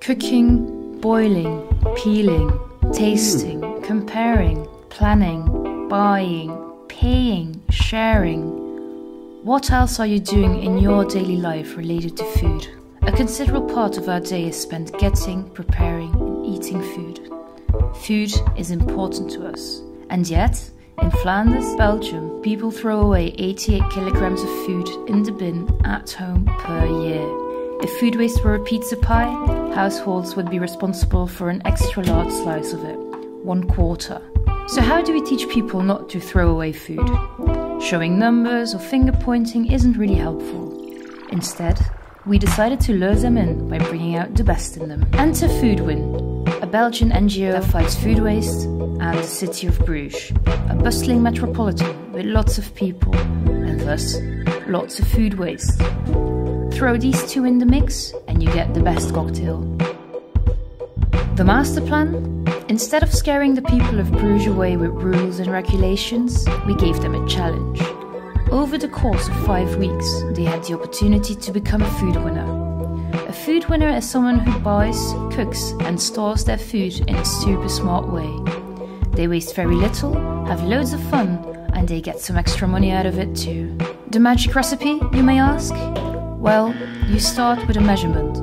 Cooking, boiling, peeling, tasting, comparing, planning, buying, paying, sharing. What else are you doing in your daily life related to food? A considerable part of our day is spent getting, preparing, and eating food. Food is important to us. And yet, in Flanders, Belgium, people throw away 88 kilograms of food in the bin at home per year. If food waste were a pizza pie, households would be responsible for an extra large slice of it, 1/4. So how do we teach people not to throw away food? Showing numbers or finger pointing isn't really helpful. Instead, we decided to lure them in by bringing out the best in them. Enter Foodwin, a Belgian NGO that fights food waste, and the city of Bruges, a bustling metropolitan with lots of people, and thus lots of food waste. Throw these two in the mix and you get the best cocktail. The master plan? Instead of scaring the people of Bruges away with rules and regulations, we gave them a challenge. Over the course of 5 weeks, they had the opportunity to become a food winner. A food winner is someone who buys, cooks and stores their food in a super smart way. They waste very little, have loads of fun, and they get some extra money out of it too. The magic recipe, you may ask? Well, you start with a measurement.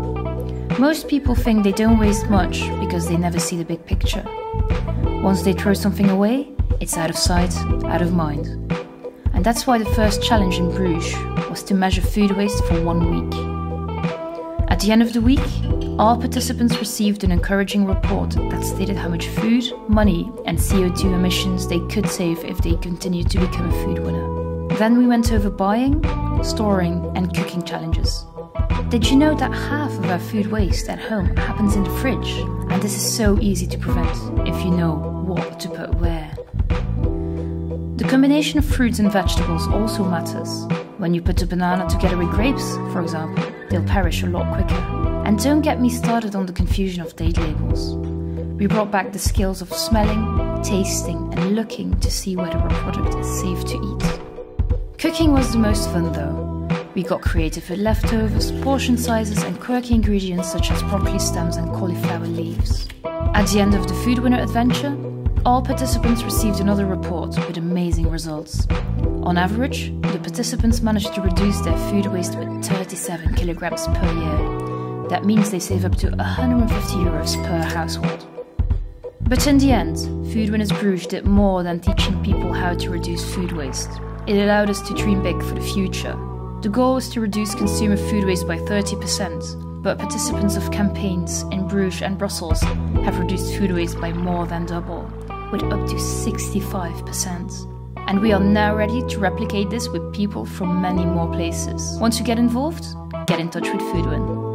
Most people think they don't waste much because they never see the big picture. Once they throw something away, it's out of sight, out of mind. And that's why the first challenge in Bruges was to measure food waste for 1 week. At the end of the week, all participants received an encouraging report that stated how much food, money and CO2 emissions they could save if they continued to become a food winner. Then we went over buying, storing and cooking challenges. Did you know that half of our food waste at home happens in the fridge? And this is so easy to prevent if you know what to put where. The combination of fruits and vegetables also matters. When you put a banana together with grapes, for example, they'll perish a lot quicker. And don't get me started on the confusion of date labels. We brought back the skills of smelling, tasting and looking to see whether a product is safe to eat. Cooking was the most fun though. We got creative with leftovers, portion sizes and quirky ingredients such as broccoli stems and cauliflower leaves. At the end of the Food Winner adventure, all participants received another report with amazing results. On average, the participants managed to reduce their food waste with 37 kilograms per year. That means they save up to 150 euros per household. But in the end, Food Winners Bruges did more than teaching people how to reduce food waste. It allowed us to dream big for the future. The goal was to reduce consumer food waste by 30%, but participants of campaigns in Bruges and Brussels have reduced food waste by more than double, with up to 65%. And we are now ready to replicate this with people from many more places. Want to get involved? Get in touch with Foodwin.